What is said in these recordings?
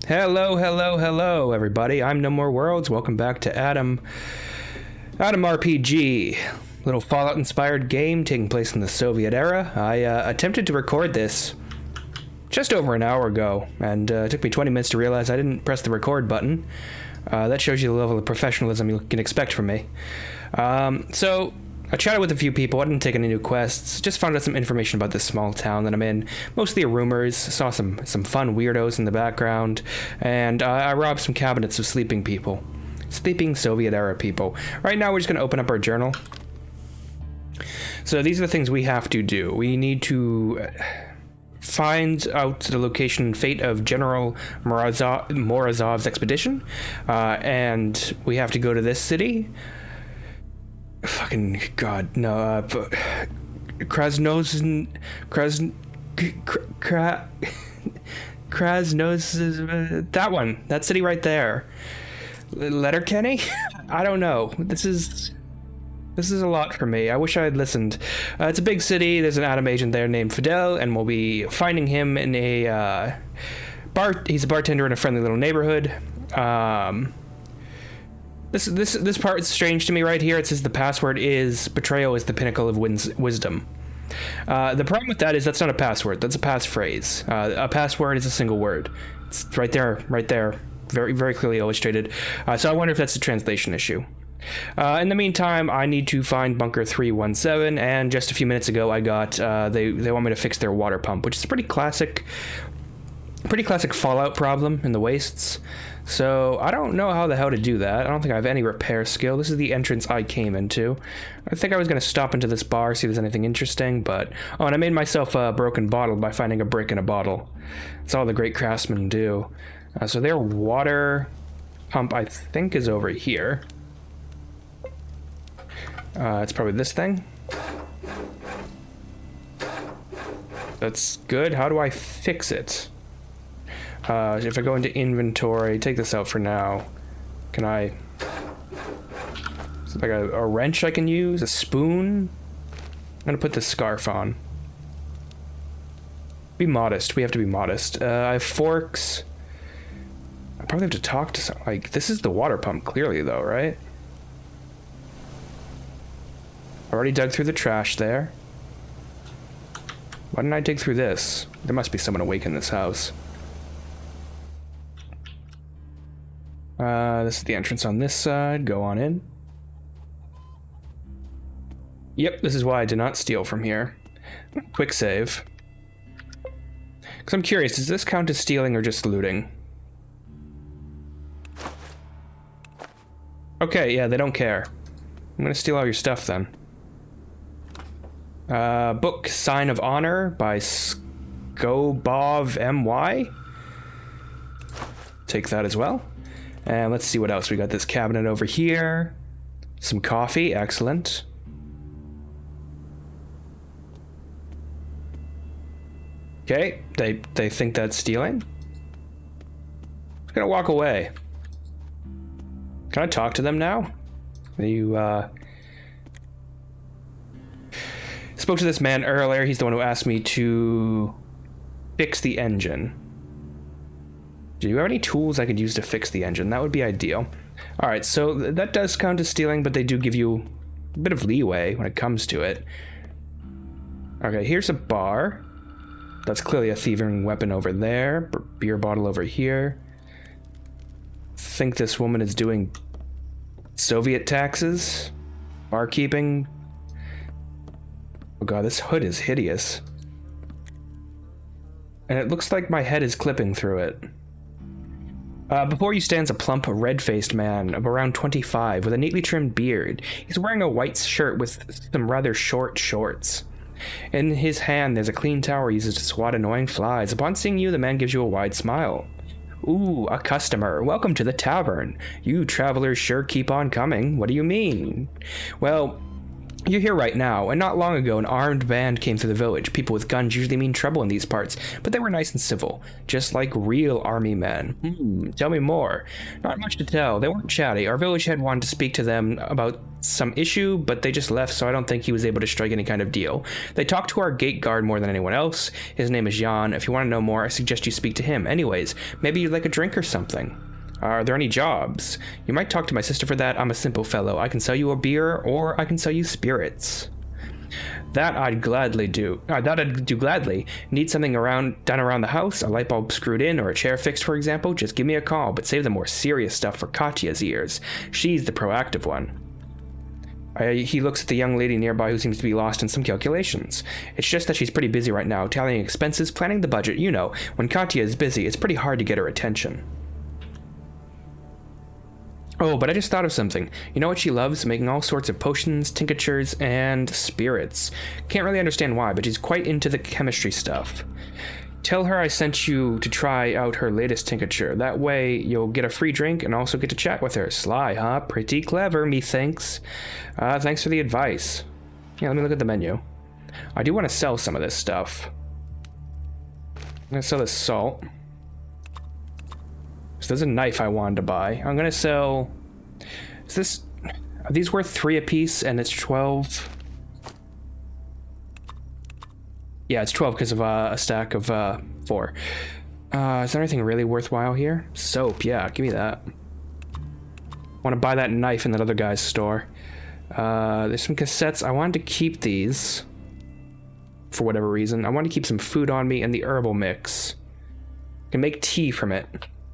Hello, hello, hello, everybody. I'm No More Worlds. Welcome back to Adam RPG. Little Fallout-inspired game taking place in the Soviet era. I attempted to record this just over an hour ago, and it took me 20 minutes to realize I didn't press the record button. That shows you the level of professionalism you can expect from me. So I chatted with a few people. I didn't take any new quests. Just found out some information about this small town that I'm in. Mostly rumors. Saw some fun weirdos in the background. And I robbed some cabinets of sleeping people. Sleeping Soviet-era people. Right now we're just going to open up our journal. So these are the things we have to do. We need to find out the location and fate of General Morozov's expedition. And we have to go to this city. Fucking God, no. Krasnos, that one. That city right there. Letterkenny? I don't know. This is a lot for me. I wish I had listened. It's a big city. There's an Adam agent there named Fidel, and we'll be finding him in a bar. He's a bartender in a friendly little neighborhood. This part is strange to me right here. It says the password is betrayal is the pinnacle of wisdom. The problem with that is that's not a password. That's a passphrase. A password is a single word. It's right there. Very, very clearly illustrated. So I wonder if that's a translation issue. In the meantime, I need to find Bunker 317, and just a few minutes ago I got, they want me to fix their water pump, which is a pretty classic Fallout problem in the wastes. So I don't know how the hell to do that. I don't think I have any repair skill. This is the entrance I came into. I think I was going to stop into this bar, see if there's anything interesting, but... Oh, and I made myself a broken bottle by finding a brick in a bottle. That's all the great craftsmen do. So their water pump, I think, is over here. It's probably this thing. That's good. How do I fix it? If I go into inventory, take this out for now. Can I... Is it like a wrench I can use? A spoon? I'm gonna put this scarf on. Be modest. We have to be modest. I have forks. I probably have to talk to some... Like, this is the water pump, clearly, though, right? I already dug through the trash there. Why didn't I dig through this? There must be someone awake in this house. This is the entrance on this side. Go on in. Yep, this is why I did not steal from here. Quick save. Because I'm curious, does this count as stealing or just looting? Okay, yeah, they don't care. I'm gonna steal all your stuff then. Book Sign of Honor by Skobov M.Y. Take that as well. And let's see what else. We got this cabinet over here. Some coffee, excellent. Okay, they think that's stealing. I'm gonna walk away. Can I talk to them now? You, spoke to this man earlier. He's the one who asked me to fix the engine. Do you have any tools I could use to fix the engine? That would be ideal. All right, so that does count as stealing, but they do give you a bit of leeway when it comes to it. Okay, here's a bar. That's clearly a thieving weapon over there. Beer bottle over here. Think this woman is doing Soviet taxes? Barkeeping? Oh god, this hood is hideous. And it looks like my head is clipping through it. Before you stands a plump, red-faced man of around 25 with a neatly trimmed beard. He's wearing a white shirt with some rather short shorts. In his hand, there's a clean towel he uses to swat annoying flies. Upon seeing you, the man gives you a wide smile. Ooh, a customer. Welcome to the tavern. You travelers sure keep on coming. What do you mean? Well, You're here right now, and not long ago an armed band came through the village. People with guns usually mean trouble in these parts, but they were nice and civil, just like real army men. Tell me more. Not much to tell. They weren't chatty. Our village head wanted to speak to them about some issue, but they just left, so I don't think he was able to strike any kind of deal. They talked to our gate guard more than anyone else. His name is Jan. If you want to know more, I suggest you speak to him. Anyways, maybe you'd like a drink or something. Are there any jobs? You might talk to my sister for that. I'm a simple fellow. I can sell you a beer, or I can sell you spirits. That I'd gladly do. That I'd do gladly. Need something done around the house? A light bulb screwed in, or a chair fixed, for example? Just give me a call, but save the more serious stuff for Katya's ears. She's the proactive one. He looks at the young lady nearby who seems to be lost in some calculations. It's just that she's pretty busy right now, tallying expenses, planning the budget. You know, when Katya is busy, it's pretty hard to get her attention. Oh, but I just thought of something. You know what she loves? Making all sorts of potions, tinctures, and spirits. Can't really understand why, but she's quite into the chemistry stuff. Tell her I sent you to try out her latest tincture. That way, you'll get a free drink and also get to chat with her. Sly, huh? Pretty clever, methinks. Thanks for the advice. Yeah, let me look at the menu. I do want to sell some of this stuff. I'm going to sell this salt. So there's a knife I wanted to buy. I'm gonna sell. Are these worth 3 apiece? And it's 12. Yeah, it's 12 because of a stack of 4. Is there anything really worthwhile here? Soap, yeah, give me that. Want to buy that knife in that other guy's store. There's some cassettes. I wanted to keep these for whatever reason. I wanted to keep some food on me and the herbal mix. I can make tea from it,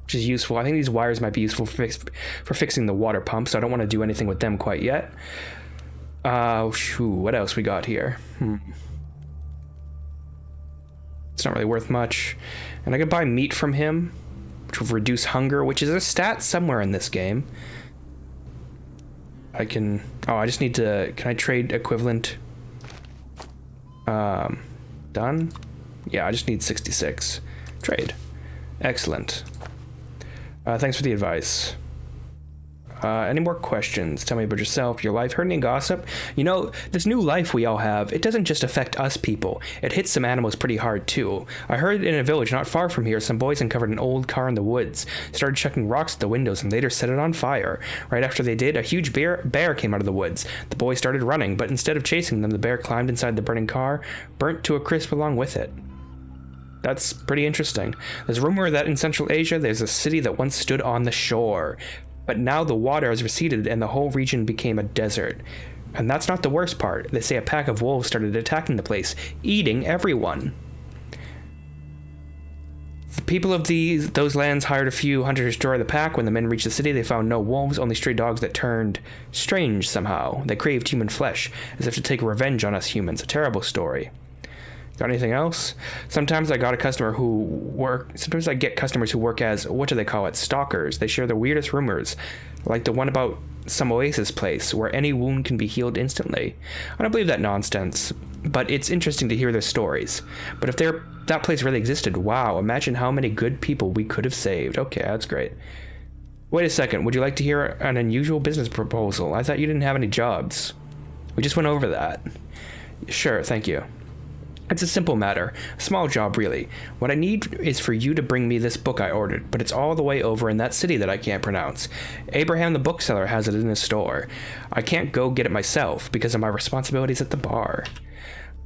which is useful. I think these wires might be useful for fixing the water pump, so I don't want to do anything with them quite yet. What else we got here? It's not really worth much. And I could buy meat from him, which will reduce hunger, which is a stat somewhere in this game. I just need to, can I trade equivalent? Done? Yeah, I just need 66. Trade. Excellent. Thanks for the advice. Any more questions? Tell me about yourself, your life. Heard any gossip? You know, this new life we all have, it doesn't just affect us people. It hits some animals pretty hard, too. I heard in a village not far from here, some boys uncovered an old car in the woods, started chucking rocks at the windows, and later set it on fire. Right after they did, a huge bear came out of the woods. The boys started running, but instead of chasing them, the bear climbed inside the burning car, burnt to a crisp along with it. That's pretty interesting. There's a rumor that in Central Asia, there's a city that once stood on the shore. But now the water has receded and the whole region became a desert. And that's not the worst part. They say a pack of wolves started attacking the place, eating everyone. The people of those lands hired a few hunters to destroy the pack. When the men reached the city, they found no wolves, only stray dogs that turned strange somehow. They craved human flesh, as if to take revenge on us humans. A terrible story. Got anything else? Sometimes I get customers who work as, what do they call it, stalkers. They share the weirdest rumors, like the one about some oasis place where any wound can be healed instantly. I don't believe that nonsense, but it's interesting to hear their stories. But if that place really existed, wow, imagine how many good people we could have saved. Okay, that's great. Wait a second, would you like to hear an unusual business proposal? I thought you didn't have any jobs. We just went over that. Sure, thank you. It's a simple matter. A small job, really. What I need is for you to bring me this book I ordered, but it's all the way over in that city that I can't pronounce. Abraham the bookseller has it in his store. I can't go get it myself because of my responsibilities at the bar.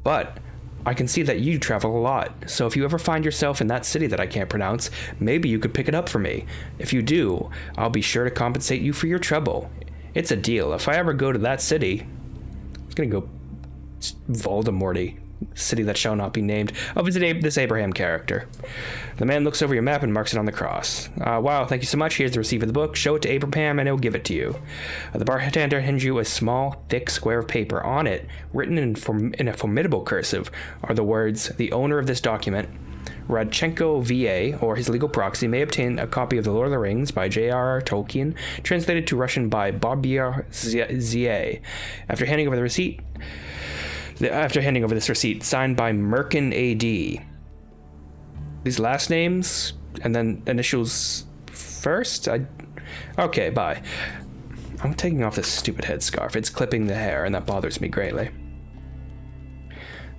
But I can see that you travel a lot, so if you ever find yourself in that city that I can't pronounce, maybe you could pick it up for me. If you do, I'll be sure to compensate you for your trouble. It's a deal. If I ever go to that city, it's gonna go Voldemort-y. City that shall not be named. I'll visit this Abraham character. The man looks over your map and marks it on the cross. Wow, thank you so much. Here's the receipt of the book. Show it to Abraham and he'll give it to you. The bartender hands you a small, thick square of paper. On it, written in a formidable cursive, are the words, "The owner of this document, Radchenko VA, or his legal proxy, may obtain a copy of The Lord of the Rings by J.R.R. Tolkien, translated to Russian by Bobir Zia." After handing over this receipt, signed by Merkin AD. These last names, and then initials first? Okay, bye. I'm taking off this stupid headscarf. It's clipping the hair, and that bothers me greatly.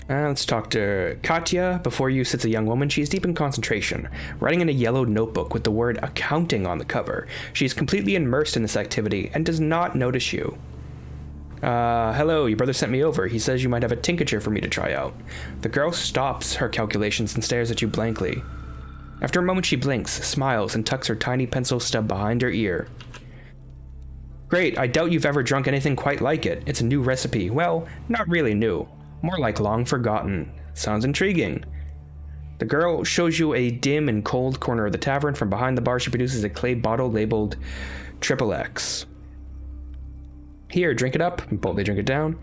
Let's talk to Katya. Before you sits a young woman. She is deep in concentration, writing in a yellowed notebook with the word accounting on the cover. She is completely immersed in this activity and does not notice you. Hello, your brother sent me over. He says you might have a tincture for me to try out. The girl stops her calculations and stares at you blankly. After a moment, she blinks, smiles, and tucks her tiny pencil stub behind her ear. Great, I doubt you've ever drunk anything quite like it. It's a new recipe. Well, not really new. More like long forgotten. Sounds intriguing. The girl shows you a dim and cold corner of the tavern. From behind the bar, she produces a clay bottle labeled XXX. Here, drink it up. And boldly drink it down.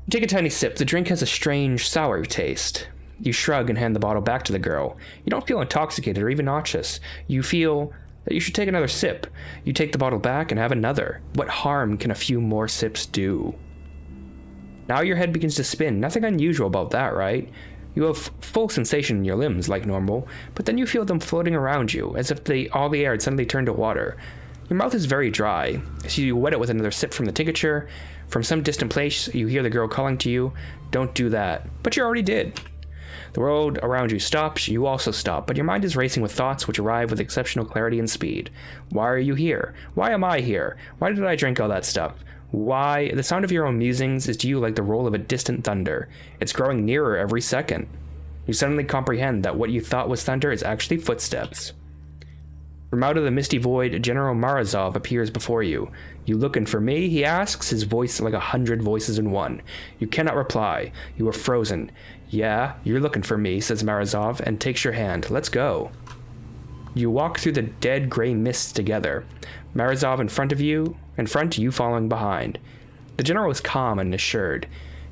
You take a tiny sip. The drink has a strange, sour taste. You shrug and hand the bottle back to the girl. You don't feel intoxicated or even nauseous. You feel that you should take another sip. You take the bottle back and have another. What harm can a few more sips do? Now your head begins to spin. Nothing unusual about that, right? You have full sensation in your limbs like normal, but then you feel them floating around you, as if all the air had suddenly turned to water. Your mouth is very dry, so you wet it with another sip from the tincture. From some distant place, you hear the girl calling to you, "Don't do that." But you already did. The world around you stops, you also stop, but your mind is racing with thoughts which arrive with exceptional clarity and speed. Why are you here? Why am I here? Why did I drink all that stuff? Why? The sound of your own musings is to you like the roll of a distant thunder. It's growing nearer every second. You suddenly comprehend that what you thought was thunder is actually footsteps. From out of the misty void, General Morozov appears before you. "You looking for me?" he asks, his voice like 100 voices in one. You cannot reply. You are frozen. "Yeah, you're looking for me," says Morozov, and takes your hand. "Let's go." You walk through the dead gray mists together. Morozov in front, you following behind. The general is calm and assured.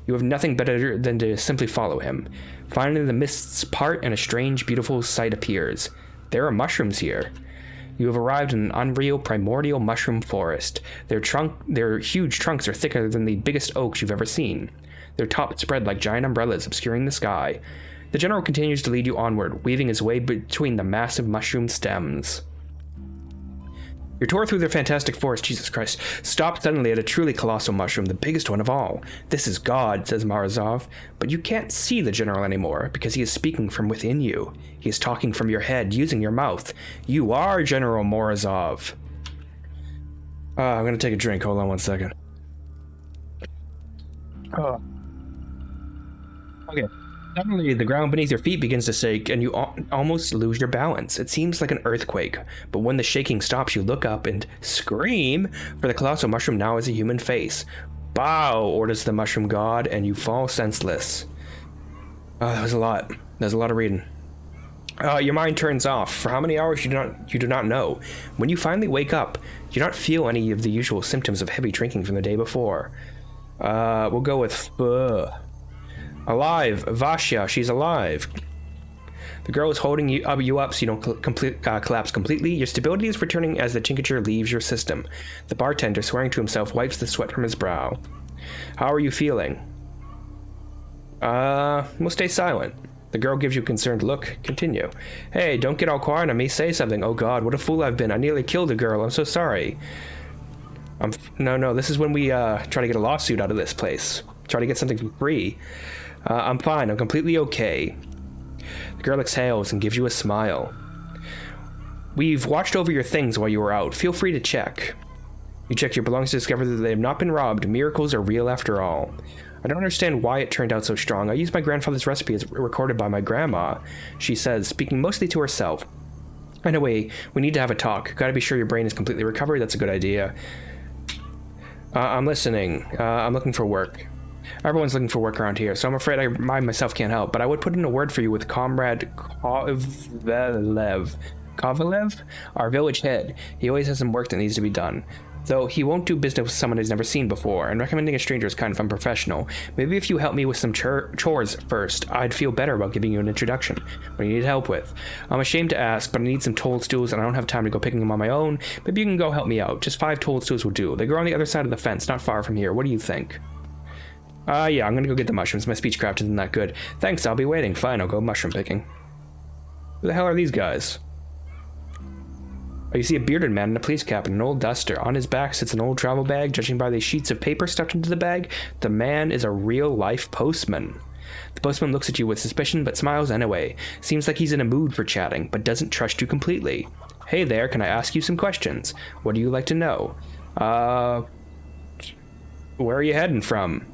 You have nothing better than to simply follow him. Finally, the mists part and a strange, beautiful sight appears. There are mushrooms here. You have arrived in an unreal, primordial mushroom forest. Their huge trunks are thicker than the biggest oaks you've ever seen. Their tops spread like giant umbrellas, obscuring the sky. The general continues to lead you onward, weaving his way between the massive mushroom stems. Your tour through the fantastic forest, Jesus Christ, stopped suddenly at a truly colossal mushroom, the biggest one of all. "This is God," says Morozov, but you can't see the general anymore, because he is speaking from within you. He is talking from your head, using your mouth. You are General Morozov. I'm gonna take a drink, hold on one second. Okay. Suddenly, the ground beneath your feet begins to shake, and you almost lose your balance. It seems like an earthquake, but when the shaking stops, you look up and scream, for the colossal mushroom now has a human face. "Bow," orders the mushroom god, and you fall senseless. That was a lot. There's a lot of reading. Your mind turns off. For how many hours you do not know. When you finally wake up, you do not feel any of the usual symptoms of heavy drinking from the day before. We'll go with alive. Vasya, she's alive. The girl is holding you up so you don't collapse completely. Your stability is returning as the tincture leaves your system. The bartender, swearing to himself, wipes the sweat from his brow. How are you feeling? We'll stay silent. The girl gives you a concerned look. Continue. Hey, don't get all quiet on me. Say something. Oh God, what a fool I've been. I nearly killed a girl. I'm so sorry. No, this is when we try to get a lawsuit out of this place. Try to get something for free. I'm fine. I'm completely okay. The girl exhales and gives you a smile. We've watched over your things while you were out. Feel free to check. You check your belongings to discover that they have not been robbed. Miracles are real after all. I don't understand why it turned out so strong. I used my grandfather's recipe as recorded by my grandma, she says, speaking mostly to herself. Anyway, we need to have a talk. Gotta be sure your brain is completely recovered. That's a good idea. I'm listening. I'm looking for work. Everyone's looking for work around here, so I'm afraid I myself can't help, but I would put in a word for you with Comrade Kovalev, our village head. He always has some work that needs to be done. Though he won't do business with someone he's never seen before, and recommending a stranger is kind of unprofessional. Maybe if you help me with some chores first, I'd feel better about giving you an introduction. What do you need help with? I'm ashamed to ask, but I need some toadstools and I don't have time to go picking them on my own. Maybe you can go help me out. Just 5 toadstools will do. They grow on the other side of the fence, not far from here. What do you think? Yeah, I'm gonna go get the mushrooms. My speechcraft isn't that good. Thanks, I'll be waiting. Fine, I'll go mushroom picking. Who the hell are these guys? You see a bearded man in a police cap and an old duster. On his back sits an old travel bag. Judging by the sheets of paper stuffed into the bag, the man is a real-life postman. The postman looks at you with suspicion, but smiles anyway. Seems like he's in a mood for chatting, but doesn't trust you completely. Hey there, can I ask you some questions? What do you like to know? Where are you heading from?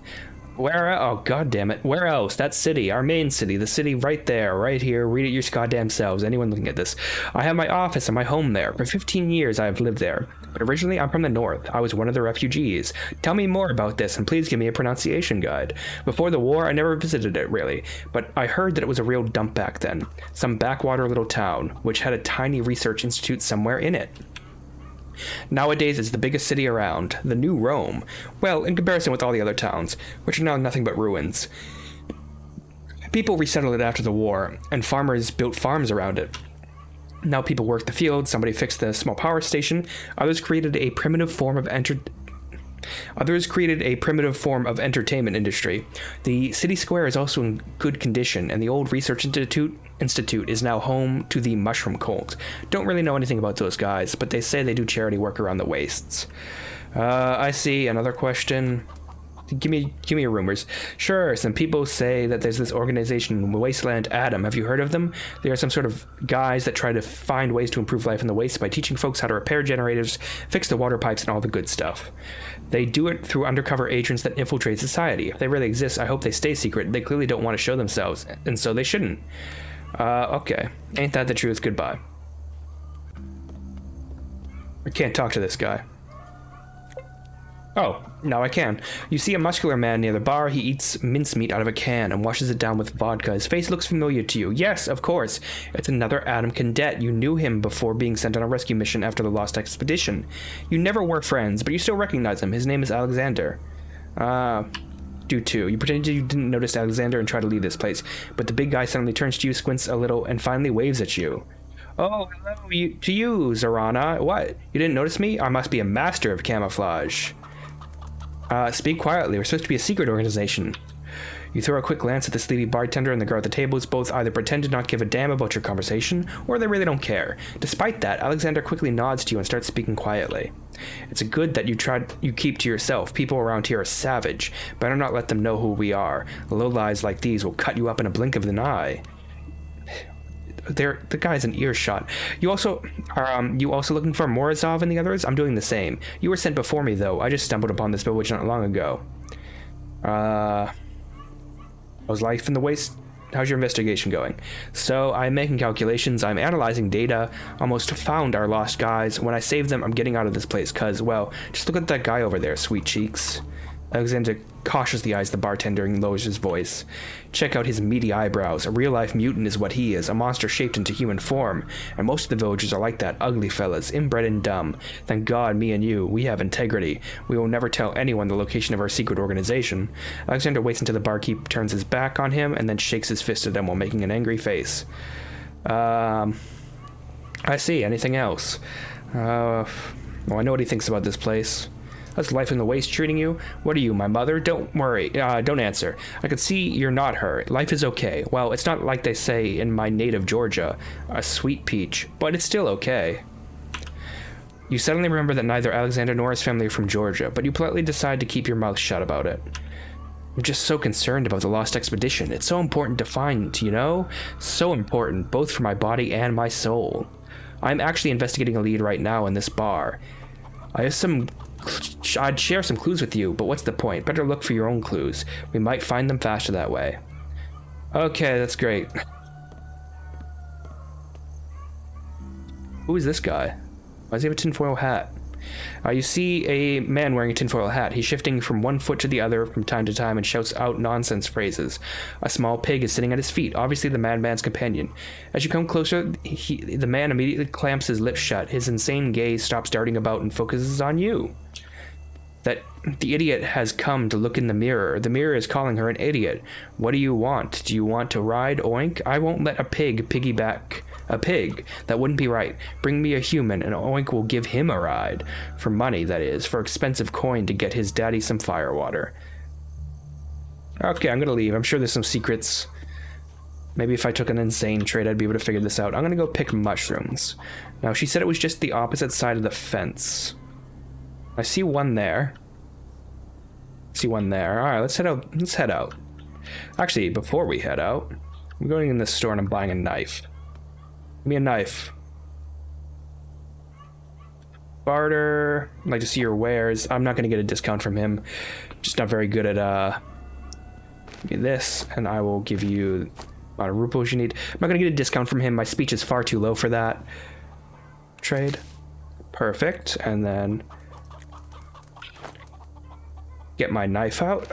Oh, god damn it. Where else? That city, our main city, the city right there, right here. Read it your goddamn selves, anyone looking at this. I have my office and my home there. For 15 years I have lived there. But originally I'm from the north. I was one of the refugees. Tell me more about this, and please give me a pronunciation guide. Before the war, I never visited it, really. But I heard that it was a real dump back then. Some backwater little town, which had a tiny research institute somewhere in it. Nowadays, it's the biggest city around, the New Rome. Well, in comparison with all the other towns, which are now nothing but ruins. People resettled it after the war, and farmers built farms around it. Now people work the fields, somebody fixed the small power station, others created a primitive form of entertainment industry. The city square is also in good condition, and the old research institute is now home to the mushroom cult. Don't really know anything about those guys, but they say they do charity work around the wastes. I see. Another question. Give me your rumors. Sure, some people say that there's this organization, Wasteland Adam. Have you heard of them? They are some sort of guys that try to find ways to improve life in the waste by teaching folks how to repair generators, fix the water pipes, and all the good stuff. They do it through undercover agents that infiltrate society. If they really exist, I hope they stay secret. They clearly don't want to show themselves, and so they shouldn't. Okay. Ain't that the truth? Goodbye. I can't talk to this guy. Oh, now I can. You see a muscular man near the bar. He eats mincemeat out of a can and washes it down with vodka. His face looks familiar to you. Yes, of course. It's another Adam Cadet. You knew him before being sent on a rescue mission after the Lost Expedition. You never were friends, but you still recognize him. His name is Alexander. Do too. You pretended you didn't notice Alexander and try to leave this place, but the big guy suddenly turns to you, squints a little, and finally waves at you. Oh, hello to you, Zorana. What? You didn't notice me? I must be a master of camouflage. Speak quietly. We're supposed to be a secret organization. You throw a quick glance at the sleepy bartender and the girl at the tables. Both either pretend to not give a damn about your conversation, or they really don't care. Despite that, Alexander quickly nods to you and starts speaking quietly. It's good that you keep to yourself. People around here are savage. Better not let them know who we are. Low lies like these will cut you up in a blink of an eye. The guy's an earshot. You also looking for Morozov and the others? I'm doing the same. You were sent before me, though. I just stumbled upon this village not long ago. How's life in the waste? How's your investigation going? So, I'm making calculations, I'm analyzing data, almost found our lost guys. When I save them, I'm getting out of this place, cause, well, just look at that guy over there, sweet cheeks. Alexander cautiously eyes the bartender and lowers his voice. Check out his meaty eyebrows. A real-life mutant is what he is, a monster shaped into human form. And most of the villagers are like that, ugly fellas, inbred and dumb. Thank God, me and you, we have integrity. We will never tell anyone the location of our secret organization. Alexander waits until the barkeep turns his back on him and then shakes his fist at him while making an angry face. I see. Anything else? Well, I know what he thinks about this place. How's life in the waste treating you? What are you, my mother? Don't worry. Don't answer. I can see you're not her. Life is okay. Well, it's not like they say in my native Georgia, a sweet peach, but it's still okay. You suddenly remember that neither Alexander nor his family are from Georgia, but you politely decide to keep your mouth shut about it. I'm just so concerned about the Lost Expedition. It's so important to find, you know? So important, both for my body and my soul. I'm actually investigating a lead right now in this bar. I'd share some clues with you, but what's the point? Better look for your own clues. We might find them faster that way. Okay, that's great. Who is this guy? Why does he have a tinfoil hat? You see a man wearing a tinfoil hat. He's shifting from one foot to the other from time to time and shouts out nonsense phrases. A small pig is sitting at his feet, obviously the madman's companion. As you come closer, the man immediately clamps his lips shut. His insane gaze stops darting about and focuses on you. That the idiot has come to look in the mirror. The mirror is calling her an idiot. What do you want? Do you want to ride Oink? I won't let a pig piggyback a pig. That wouldn't be right. Bring me a human and Oink will give him a ride. For money, that is. For expensive coin to get his daddy some firewater. Okay, I'm gonna leave. I'm sure there's some secrets Maybe if I took an insane trade, I'd be able to figure this out. I'm gonna go pick mushrooms. Now, she said it was just the opposite side of the fence. I see one there. See one there. All right, let's head out. Let's head out. Actually, before we head out, I'm going in this store and I'm buying a knife. Give me a knife. Barter. I'd like to see your wares. I'm not going to get a discount from him. Just not very good at, give me this, and I will give you a lot of rupees you need. I'm not going to get a discount from him. My speech is far too low for that. Trade. Perfect. And then get my knife out.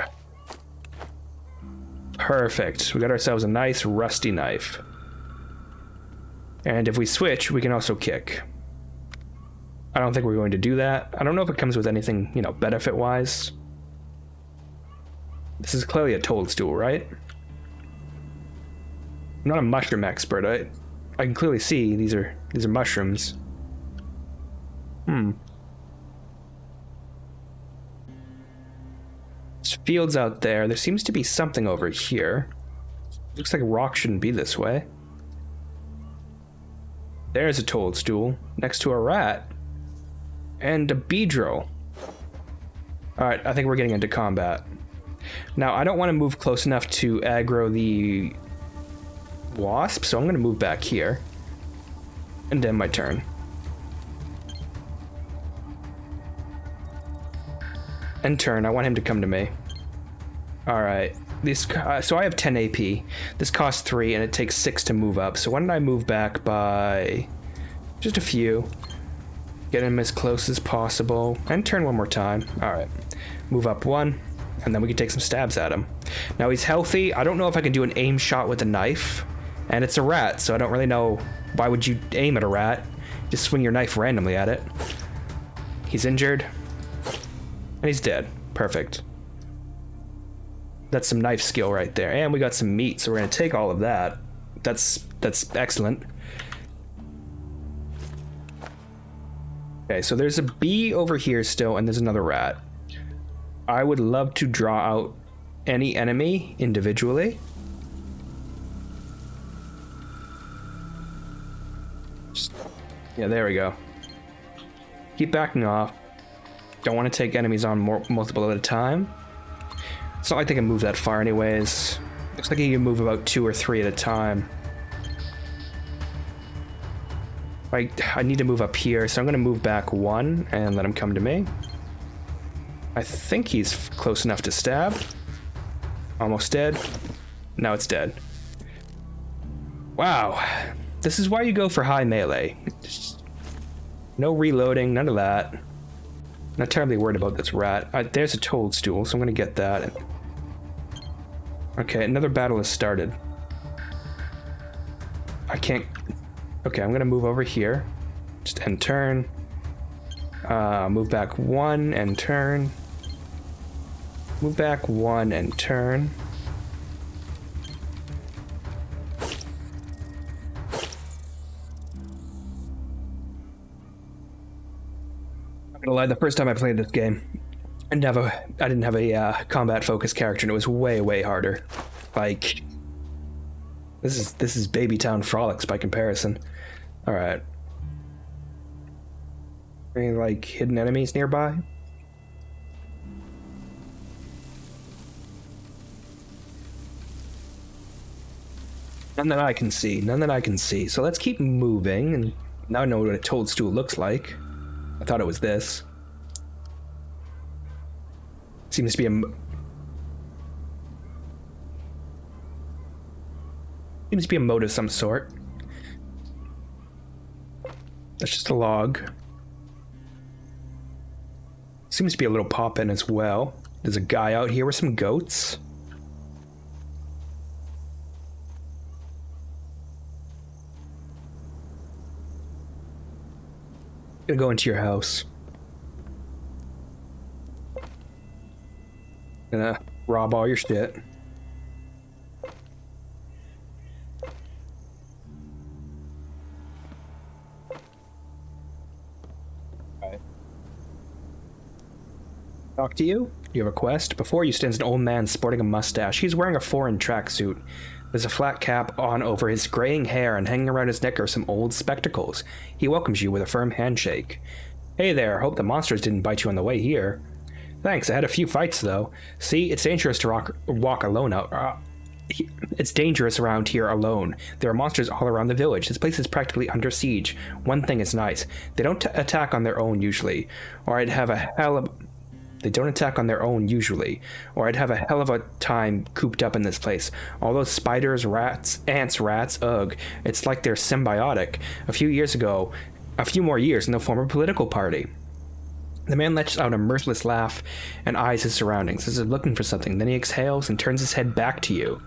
Perfect. We got ourselves a nice rusty knife. And if we switch, we can also kick. I don't think we're going to do that. I don't know if it comes with anything, you know, benefit-wise. This is clearly a toadstool, right? I'm not a mushroom expert. I can clearly see these are mushrooms. There's fields out there. There seems to be something over here. Looks like rock shouldn't be this way. There's a toadstool next to a rat. And a beedrill. Alright, I think we're getting into combat. Now, I don't want to move close enough to aggro the wasp, so I'm going to move back here. And end my turn. End turn, I want him to come to me. Alright, so I have 10 AP. This costs 3 and it takes 6 to move up. So why don't I move back by just a few. Get him as close as possible. And turn one more time. Alright. Move up 1. And then we can take some stabs at him. Now he's healthy. I don't know if I can do an aim shot with a knife. And it's a rat, so I don't really know why would you aim at a rat. Just swing your knife randomly at it. He's injured. And he's dead. Perfect. That's some knife skill right there. And we got some meat, so we're going to take all of that. That's excellent. Okay, so there's a bee over here still, and there's another rat. I would love to draw out any enemy individually. Yeah, there we go. Keep backing off. Don't want to take enemies on multiple at a time. It's not like they can move that far anyways. Looks like you can move about 2 or 3 at a time. I need to move up here, so I'm going to move back 1 and let him come to me. I think he's close enough to stab. Almost dead. Now it's dead. Wow. This is why you go for high melee. Just no reloading, none of that. Not terribly worried about this rat. There's a toadstool, so I'm going to get that. Okay, another battle has started. I can't... Okay, I'm going to move over here. Just end turn. Move back 1 and turn. Move back 1 and turn. I'm gonna lie, the first time I played this game, I didn't have a combat focused character, and it was way harder. Like, this is Baby Town Frolics by comparison. All right. Any like hidden enemies nearby? None that I can see. None that I can see. So let's keep moving, and now I know what a toadstool looks like. I thought it was this. Seems to be a moat of some sort. That's just a log. Seems to be a little pop-in as well. There's a guy out here with some goats. Gonna go into your house. Gonna rob all your shit. Right. Talk to you? You have a quest? Before you stands an old man sporting a mustache. He's wearing a foreign tracksuit. There's a flat cap on over his graying hair, and hanging around his neck are some old spectacles. He welcomes you with a firm handshake. Hey there, hope the monsters didn't bite you on the way here. Thanks, I had a few fights though. See, it's dangerous to walk alone out. It's dangerous around here alone. There are monsters all around the village. This place is practically under siege. One thing is nice. They don't attack on their own usually, or I'd have a hell of... They don't attack on their own usually, or I'd have a hell of a time cooped up in this place. All those spiders, rats, ants, rats, ugh. It's like they're symbiotic. A few more years, and they'll form a political party. The man lets out a mirthless laugh and eyes his surroundings, as if looking for something. Then he exhales and turns his head back to you.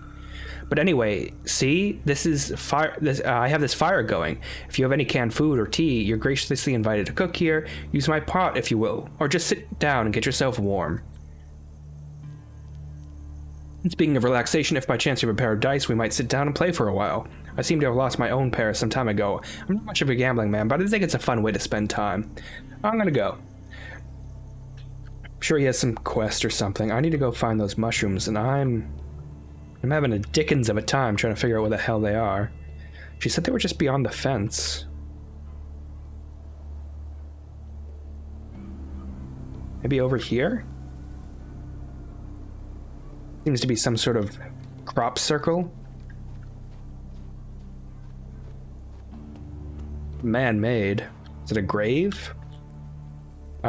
But anyway, see, this is fire. I have this fire going. If you have any canned food or tea, you're graciously invited to cook here. Use my pot, if you will, or just sit down and get yourself warm. And speaking of relaxation, if by chance you have a pair of dice, we might sit down and play for a while. I seem to have lost my own pair some time ago. I'm not much of a gambling man, but I think it's a fun way to spend time. I'm gonna go. I'm sure he has some quest or something. I need to go find those mushrooms, and I'm having a dickens of a time trying to figure out what the hell they are. She said they were just beyond the fence. Maybe over here? Seems to be some sort of crop circle. Man-made. Is it a grave?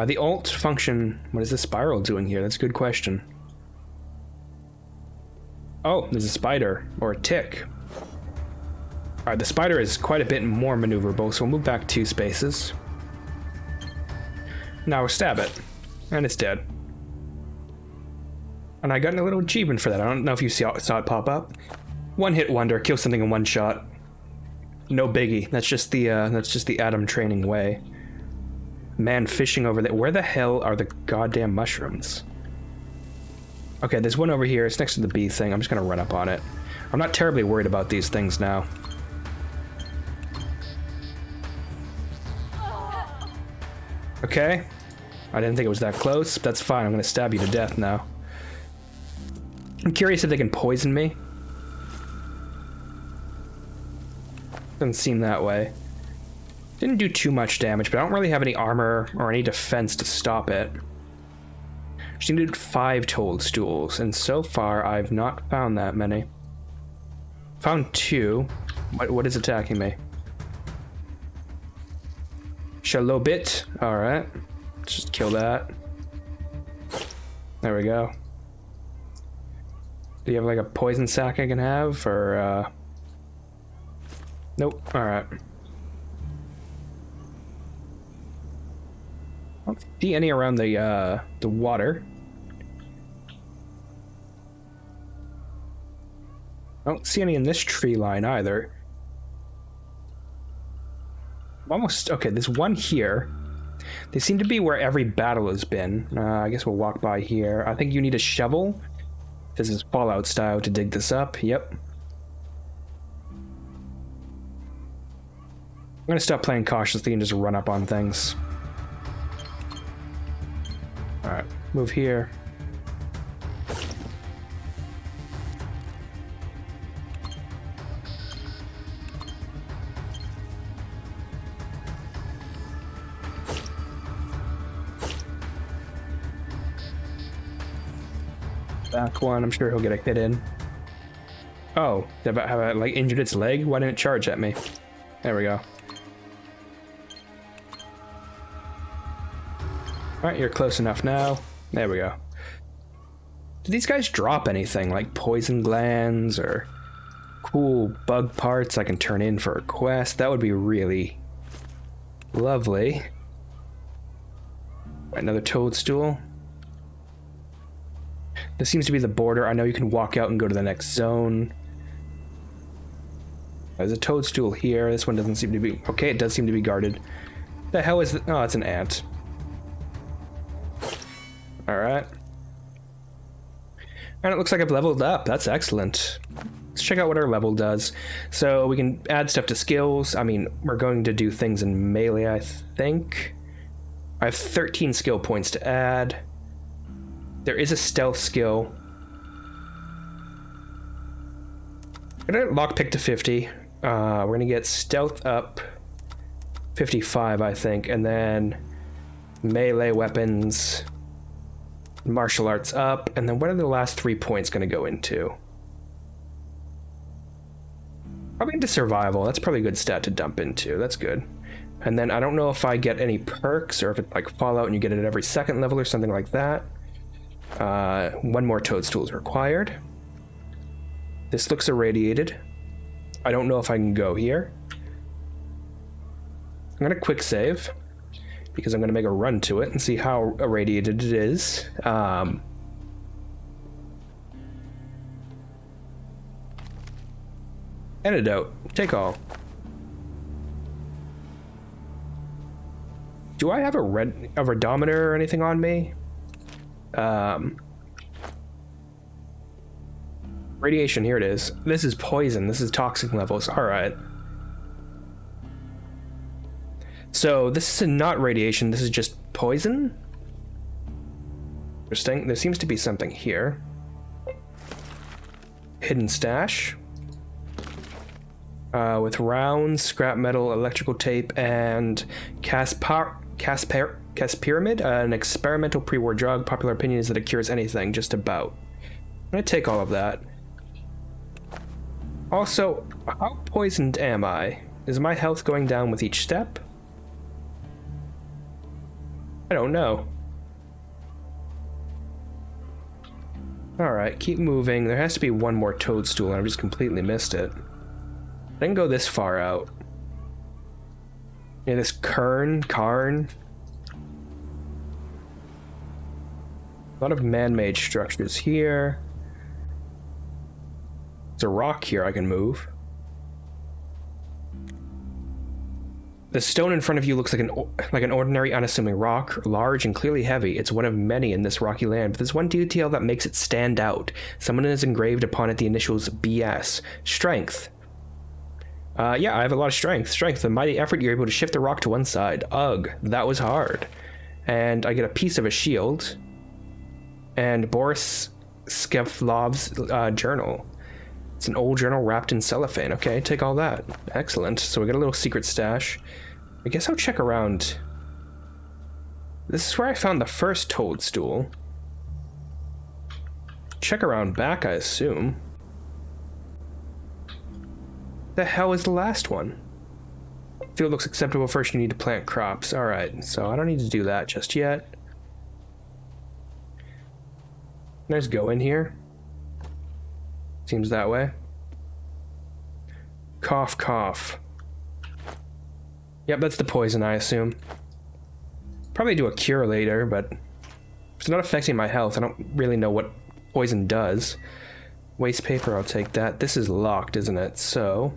The alt function... What is the spiral doing here? That's a good question. Oh, there's a spider, or a tick. Alright, the spider is quite a bit more maneuverable, so we'll move back 2 spaces. Now we'll stab it. And it's dead. And I got a little achievement for that. I don't know if you saw it pop up. One hit wonder, kill something in one shot. No biggie. That's just the Adam training way. Man fishing over there. Where the hell are the goddamn mushrooms? Okay, there's one over here. It's next to the bee thing. I'm just gonna run up on it. I'm not terribly worried about these things now. Okay. I didn't think it was that close. That's fine. I'm gonna stab you to death now. I'm curious if they can poison me. Doesn't seem that way. Didn't do too much damage, but I don't really have any armor or any defense to stop it. She needed 5 toadstools, and so far I've not found that many. Found 2. What is attacking me? Shalobit. Alright. Just kill that. There we go. Do you have like a poison sac I can have, or Nope. Alright. I don't see any around the water. I don't see any in this tree line either. I'm almost... Okay, there's one here. They seem to be where every battle has been. I guess we'll walk by here. I think you need a shovel. This is Fallout style to dig this up. Yep. I'm gonna stop playing cautiously and just run up on things. Alright, move here. Back one, I'm sure he'll get a hit in. Oh, have I like injured its leg? Why didn't it charge at me? There we go. Alright, you're close enough now. There we go. Do these guys drop anything, like poison glands or cool bug parts I can turn in for a quest? That would be really lovely. Another toadstool. This seems to be the border. I know you can walk out and go to the next zone. There's a toadstool here. This one doesn't seem to be... Okay, it does seem to be guarded. The hell is... Oh, it's an ant. Alright. And it looks like I've leveled up. That's excellent. Let's check out what our level does. So we can add stuff to skills. I mean, we're going to do things in melee, I think. I have 13 skill points to add. There is a stealth skill. I'm gonna lockpick to 50. We're gonna get stealth up 55, I think, and then melee weapons, martial arts up, and then what are the last 3 points gonna go into? Probably into survival. That's probably a good stat to dump into. That's good. And then I don't know if I get any perks or if it's like Fallout and you get it at every second level or something like that. 1 more toadstool is required. This looks irradiated. I don't know if I can go here. I'm gonna quick save because I'm gonna make a run to it and see how irradiated it is. Antidote. Take all. Do I have a redometer or anything on me? Radiation, here it is. This is poison. This is toxic levels. All right. So this is not radiation. This is just poison? Interesting. There seems to be something here. Hidden stash. With rounds, scrap metal, electrical tape, and Caspyramid, an experimental pre-war drug. Popular opinion is that it cures anything, just about. I'm gonna take all of that. Also, how poisoned am I? Is my health going down with each step? I don't know. Alright, keep moving. There has to be 1 more toadstool, and I've just completely missed it. I didn't go this far out. Yeah, this Karn. A lot of man-made structures here. There's a rock here I can move. The stone in front of you looks like an ordinary, unassuming rock, large and clearly heavy. It's one of many in this rocky land, but there's one detail that makes it stand out. Someone has engraved upon it the initials BS. Strength. Yeah, I have a lot of strength. Strength, the mighty effort you're able to shift the rock to one side. Ugh, that was hard. And I get a piece of a shield. And Boris Skevlov's journal. It's an old journal wrapped in cellophane. Okay, take all that. Excellent. So we got a little secret stash. I guess I'll check around. This is where I found the first toadstool. Check around back, I assume. The hell is the last one? Field looks acceptable. First you need to plant crops. Alright, so I don't need to do that just yet. Can I just go in here? Seems that way. Cough, cough. Yep, that's the poison, I assume. Probably do a cure later, but if it's not affecting my health, I don't really know what poison does. Waste paper, I'll take that. This is locked, isn't it? So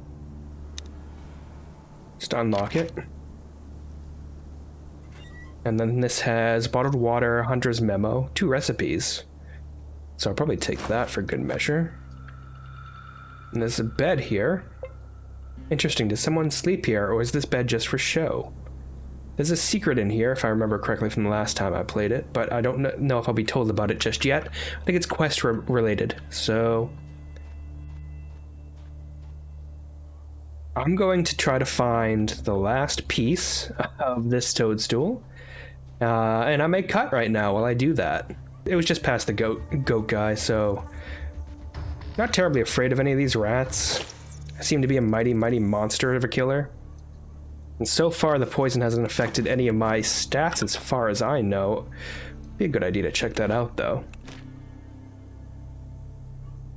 just unlock it. And then this has bottled water, hunter's memo, 2 recipes. So I'll probably take that for good measure. And there's a bed here. Interesting, does someone sleep here, or is this bed just for show? There's a secret in here, if I remember correctly from the last time I played it, but I don't know if I'll be told about it just yet. I think it's quest related, so I'm going to try to find the last piece of this toadstool, and I may cut right now while I do that. It was just past the goat guy, so not terribly afraid of any of these rats. I seem to be a mighty monster of a killer. And so far, the poison hasn't affected any of my stats as far as I know. Be a good idea to check that out, though.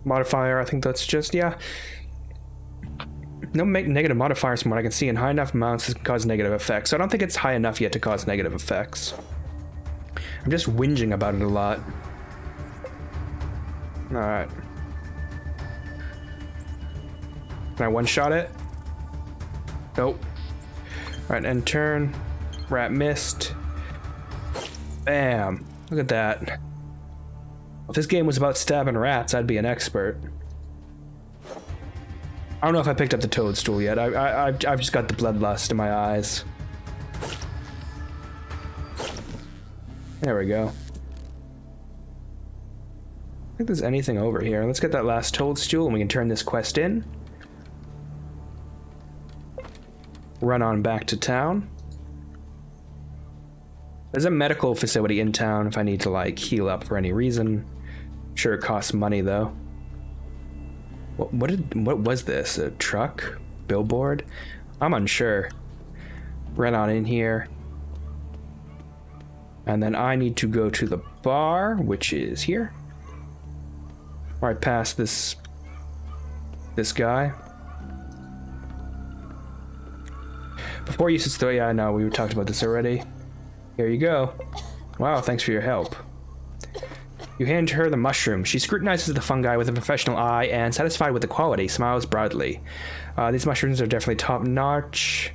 Modifier, I think that's just, yeah. No negative modifiers from what I can see in high enough amounts to cause negative effects. So I don't think it's high enough yet to cause negative effects. I'm just whinging about it a lot. Alright. Can I one-shot it? Nope. Alright, end turn. Rat missed. Bam. Look at that. If this game was about stabbing rats, I'd be an expert. I don't know if I picked up the toadstool yet. I've just got the bloodlust in my eyes. There we go. I think there's anything over here. Let's get that last toadstool and we can turn this quest in. run on back to town. There's a medical facility in town if I need to, like, heal up for any reason. Sure, it costs money, though. What was this? A truck? Billboard? I'm unsure. Run on in here. And then I need to go to the bar, which is here. Right past this guy. Before you sit still, yeah, I know, we talked about this already. Here you go. Wow, thanks for your help. You hand her the mushroom. She scrutinizes the fungi with a professional eye and, satisfied with the quality, smiles broadly. These mushrooms are definitely top-notch.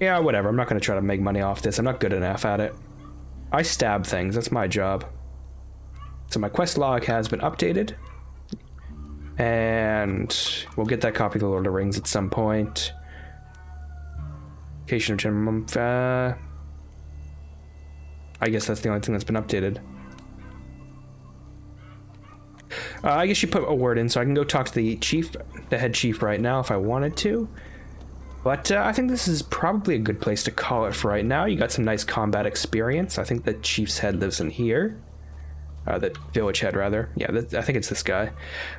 Yeah, whatever. I'm not going to try to make money off this. I'm not good enough at it. I stab things. That's my job. So my quest log has been updated. And we'll get that copy of the Lord of the Rings at some point. Location of General... I guess that's the only thing that's been updated. I guess you put a word in, so I can go talk to the head chief right now if I wanted to. But I think this is probably a good place to call it for right now. You got some nice combat experience. I think the chief's head lives in here. The village head, rather. Yeah, I think it's this guy.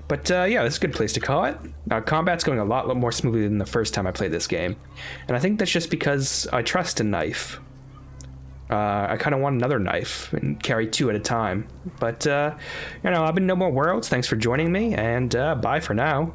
But yeah, this is a good place to call it. Combat's going a lot more smoothly than the first time I played this game. And I think that's just because I trust a knife. I kind of want another knife and carry two at a time. But, you know, I've been No More Worlds. Thanks for joining me, and bye for now.